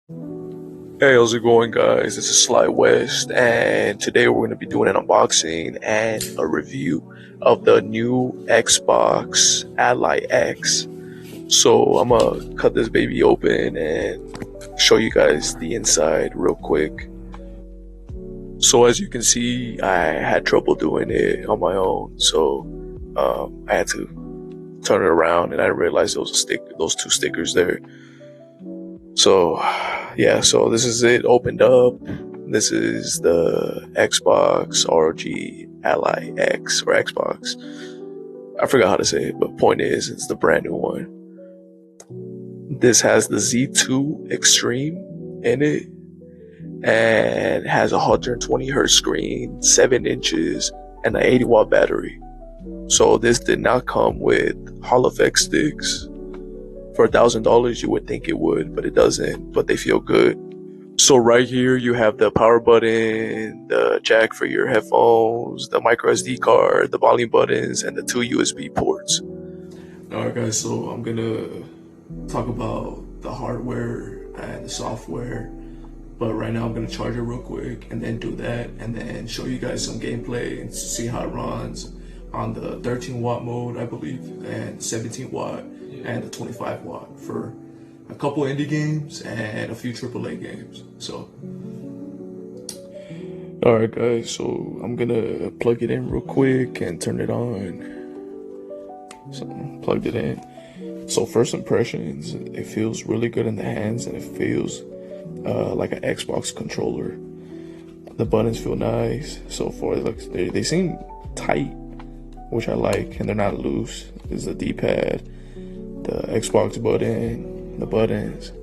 Hey, how's it going, guys? This is Sly West, and today we're going to be doing an unboxing and a review of the new Xbox Ally X. So I'm gonna cut this baby open and show you guys the inside real quick. So as you can see, I had trouble doing it on my own, so I had to turn it around, and I didn't realize there was those two stickers there. So yeah, so this is it opened up. This is the Xbox ROG Ally X or Xbox. I forgot how to say it, but point is, it's the brand new one. This has the Z2 Extreme in it and has a 120 hertz screen, 7 inches, and an 80-watt battery. So this did not come with Hall effect sticks. For $1,000, you would think it would, but it doesn't. But they feel good. So right here, you have the power button, the jack for your headphones, the micro SD card, the volume buttons, and the 2 USB ports. Alright guys, so I'm gonna talk about the hardware and the software, but right now I'm gonna charge it real quick and then do that, and then show you guys some gameplay and see how it runs on the 13 watt mode, I believe, and 17 watt and the 25 watt for a couple indie games and a few AAA games. So alright guys, so I'm gonna plug it in real quick and turn it on. So plugged it in. So first impressions, it feels really good in the hands, and it feels like an Xbox controller. The buttons feel nice so far. They seem tight, which I like, and they're not loose. This is the D-pad, the Xbox button, the buttons.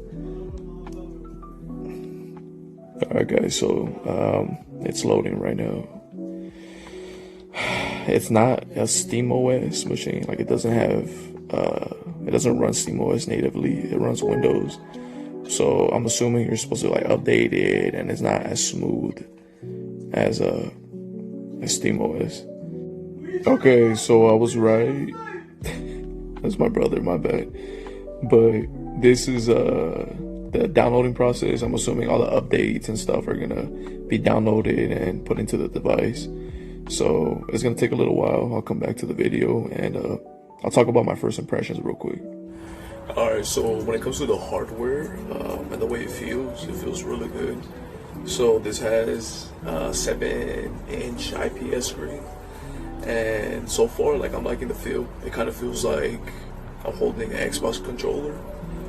Alright guys, so it's loading right now. It's not a SteamOS machine. Like, it doesn't run SteamOS natively. It runs Windows. So I'm assuming you're supposed to like update it, and it's not as smooth as SteamOS. Okay, so I was right. That's my brother, my bad. But this is the downloading process. I'm assuming all the updates and stuff are gonna be downloaded and put into the device. So it's gonna take a little while. I'll come back to the video and I'll talk about my first impressions real quick. Alright, so when it comes to the hardware and the way it feels really good. So this has a 7-inch IPS screen, and so far, like, I'm liking the feel. It kind of feels like I'm holding an Xbox controller.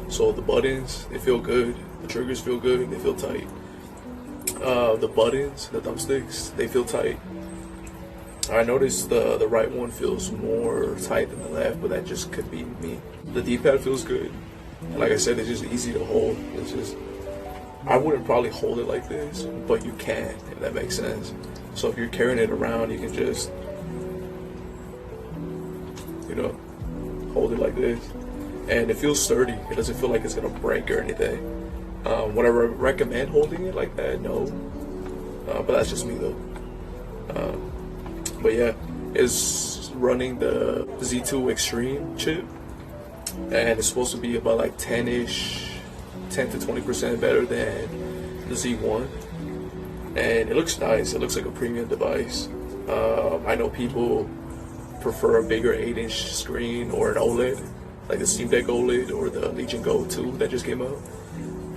So the buttons, they feel good. The triggers feel good. They feel tight. The buttons, the thumbsticks, they feel tight. I noticed the right one feels more tight than the left, but that just could be me. The D-pad feels good. Like I said, it's just easy to hold. It's just, I wouldn't probably hold it like this, but you can, if that makes sense. So if you're carrying it around, you can just, you know, hold it like this. And it feels sturdy. It doesn't feel like it's gonna break or anything. Would I recommend holding it like that? No. But that's just me though. But yeah, it's running the Z2 Extreme chip, and it's supposed to be about like 10 to 20% better than the Z1. And it looks nice. It looks like a premium device. I know people prefer a bigger 8-inch screen or an OLED, like the Steam Deck OLED or the Legion Go 2 that just came out.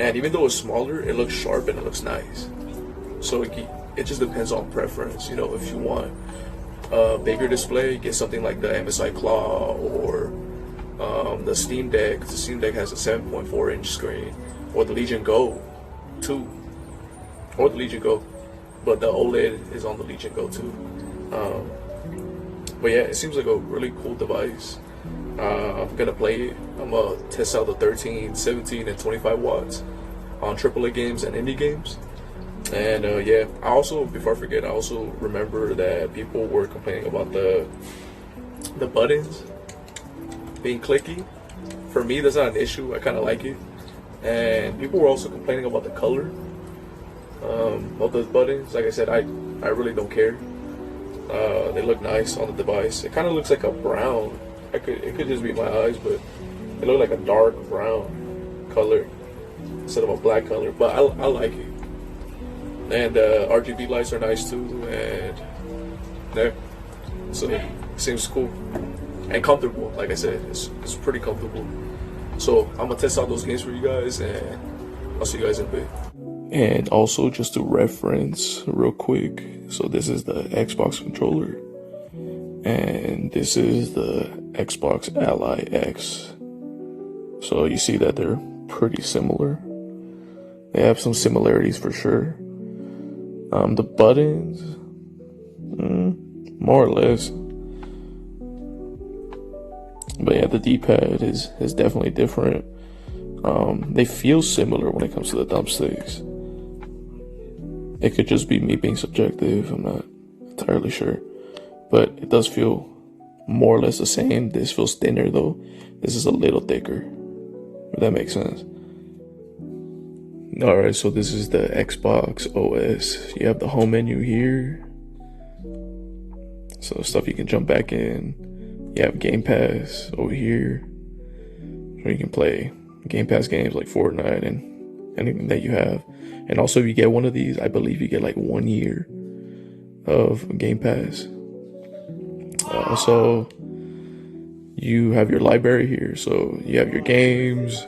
And even though it's smaller, it looks sharp and it looks nice. So it just depends on preference. You know, if you want a bigger display, get something like the MSI Claw or the Steam Deck. The Steam Deck has a 7.4-inch screen, or the Legion Go 2, or the Legion Go, but the OLED is on the Legion Go 2. But yeah, it seems like a really cool device. I'm gonna play it. I'm gonna test out the 13, 17, and 25 watts on AAA games and indie games. And yeah, I also, before I forget, I also remember that people were complaining about the buttons being clicky. For me, that's not an issue. I kind of like it. And people were also complaining about the color of those buttons. Like I said, I really don't care. They look nice on the device. It kind of looks like a brown. It could just be my eyes, but it looked like a dark brown color. instead of a black color. But I like it. And RGB lights are nice too. And yeah, so it seems cool and comfortable. Like I said, it's pretty comfortable. So I'm gonna test out those games for you guys, and I'll see you guys in a bit. And also, just to reference real quick, so this is the Xbox controller, and this is the Xbox Ally X. So you see that they're pretty similar. They have some similarities for sure. The buttons, more or less. But yeah, the D-pad is definitely different. They feel similar when it comes to the thumbsticks. It could just be me being subjective, I'm not entirely sure. But it does feel more or less the same. This feels thinner though. This is a little thicker, if that makes sense. Alright, so this is the Xbox OS. You have the home menu here. So stuff you can jump back in. You have Game Pass over here. So you can play Game Pass games like Fortnite and anything that you have. And also if you get one of these, I believe you get like 1 year of Game Pass. So you have your library here. So you have your games,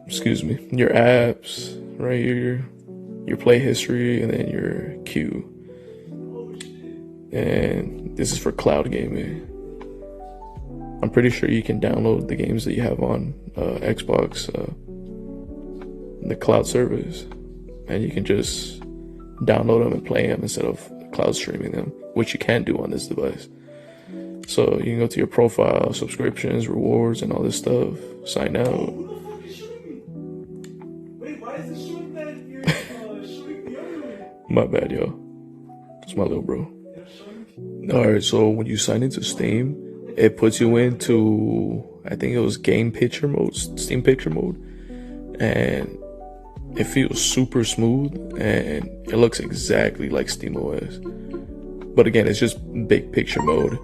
your apps right here, your play history, and then your queue. And this is for cloud gaming. I'm pretty sure you can download the games that you have on Xbox, the cloud service, and you can just download them and play them instead of cloud streaming them, which you can't do on this device. So you can go to your profile, subscriptions, rewards, and all this stuff. Sign out. My bad, yo. It's my little bro. Alright, so when you sign into Steam, it puts you into, I think it was Steam Picture mode, and it feels super smooth, and it looks exactly like SteamOS. But again, it's just big picture mode.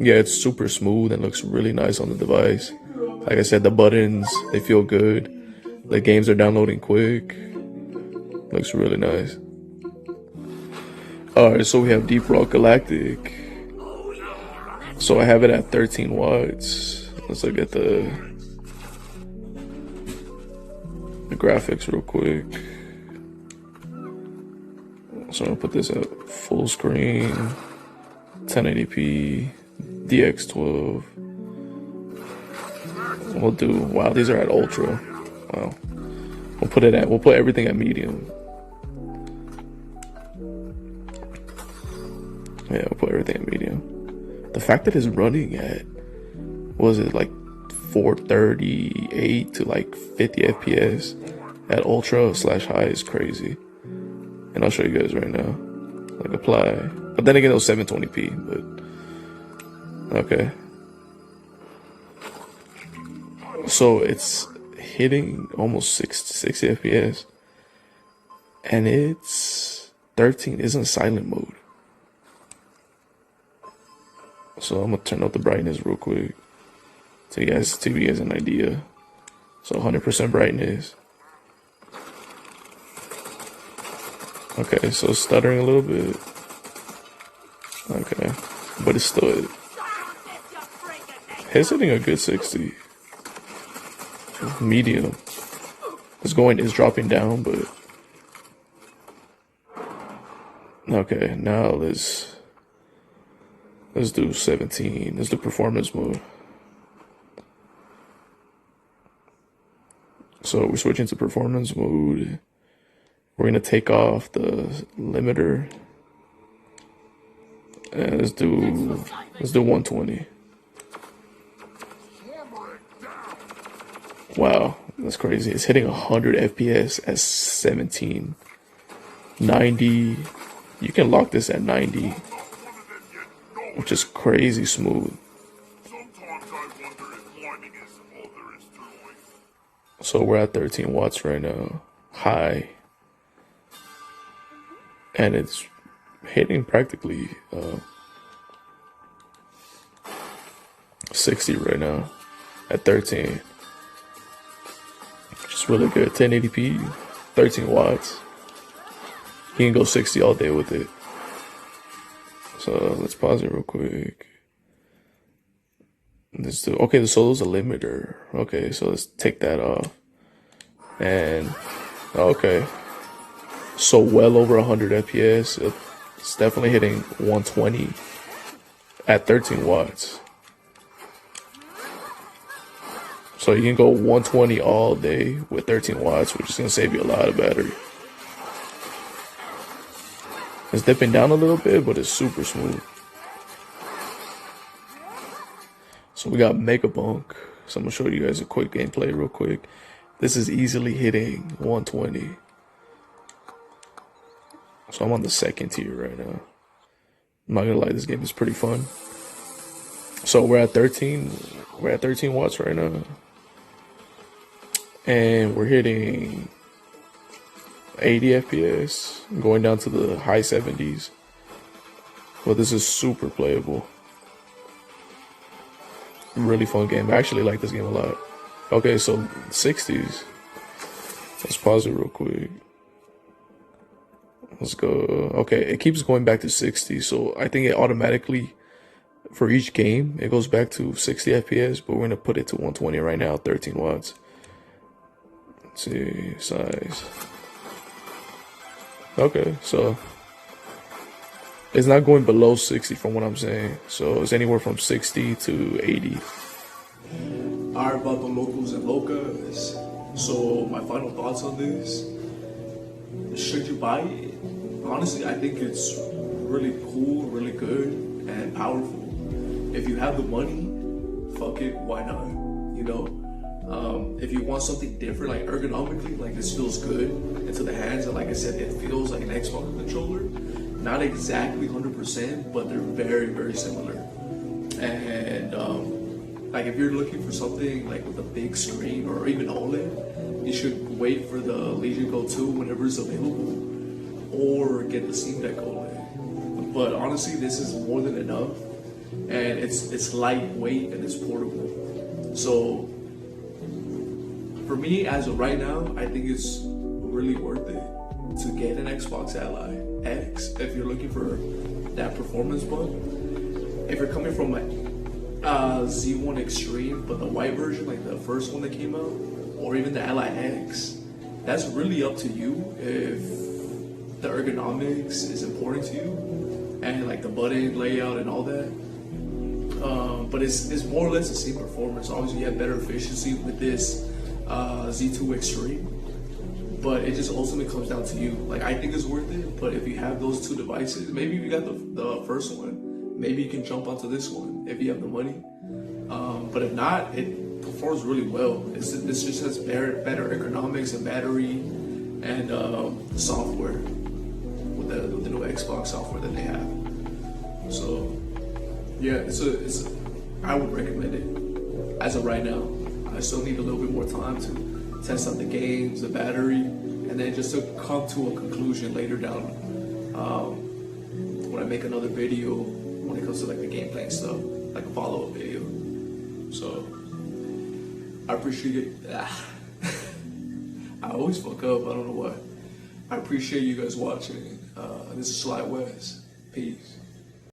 Yeah, it's super smooth and looks really nice on the device. Like I said, the buttons, they feel good. The games are downloading quick. Looks really nice. Alright, so we have Deep Rock Galactic. So I have it at 13 watts. Let's look at the graphics real quick. So I'm gonna put this at full screen, 1080p, DX12. We'll do, wow, these are at ultra. Wow. We'll put everything at medium. Yeah, we'll put everything at medium. The fact that it's running at, what was it, like 438 to like 50 FPS at ultra / high is crazy. And I'll show you guys right now. Like apply. But then again, it was 720p, but okay. So it's hitting almost 60 FPS. And it's 13, it's in silent mode. So I'm gonna turn up the brightness real quick to give you guys an idea. So 100% brightness. Okay, so it's stuttering a little bit. Okay, but it's still, it's hitting a good 60. Medium. It's dropping down, but okay. Now let's do 17. Let's do performance mode. So we're switching to performance mode. We're gonna take off the limiter. And let's do 120. Wow, that's crazy. It's hitting 100 FPS at 17. 90. You can lock this at 90, which is crazy smooth. So we're at 13 watts right now, high. And it's hitting practically 60 right now at 13. Just really good. 1080p, 13 watts. You can go 60 all day with it. So let's pause it real quick. Okay, so there's a limiter. Okay, so let's take that off. And okay, so well over 100 FPS. It's definitely hitting 120 at 13 watts. So you can go 120 all day with 13 watts, which is gonna save you a lot of battery. It's dipping down a little bit, but it's super smooth. So we got MegaBonk. So I'm gonna show you guys a quick gameplay real quick. This is easily hitting 120. So I'm on the second tier right now. I'm not gonna lie, this game is pretty fun. So we're at 13 watts right now. And we're hitting 80 FPS, going down to the high 70s. But this is super playable. Really fun game. I actually like this game a lot. Okay, so 60s. Let's pause it real quick. Let's go. Okay, it keeps going back to 60. So I think it automatically, for each game, it goes back to 60 FPS. But we're going to put it to 120 right now, 13 watts. Let's see, size. Okay, so it's not going below 60 from what I'm saying. So it's anywhere from 60 to 80. Alright, about the locals and locas. So my final thoughts on this. Should you buy it? Honestly, I think it's really cool, really good, and powerful. If you have the money, fuck it, why not? You know? If you want something different, like ergonomically, like this feels good into the hands, and like I said, it feels like an Xbox controller. Not exactly 100%, but they're very, very similar. And like if you're looking for something like with a big screen or even OLED, you should wait for the Legion Go 2 whenever it's available, or get the Steam Deck OLED. But honestly, this is more than enough, and it's lightweight and it's portable. So for me, as of right now, I think it's really worth it to get an Xbox Ally X if you're looking for that performance bump. If you're coming from a Z1 Extreme, but the white version, like the first one that came out, or even the Ally X, that's really up to you if the ergonomics is important to you, and like the button layout and all that. But it's more or less the same performance. Obviously, you have better efficiency with this Z2 Extreme, but it just ultimately comes down to you. Like, I think it's worth it, but if you have those two devices, maybe if you got the first one, maybe you can jump onto this one if you have the money. But if not, it performs really well. This just has better ergonomics and battery and software with the new Xbox software that they have. So yeah, I would recommend it as of right now. I still need a little bit more time to test out the games, the battery, and then just to come to a conclusion later down when I make another video when it comes to like the gameplay and stuff, like a follow-up video. So I appreciate it. I always fuck up, I don't know why. I appreciate you guys watching. This is Sly West. Peace.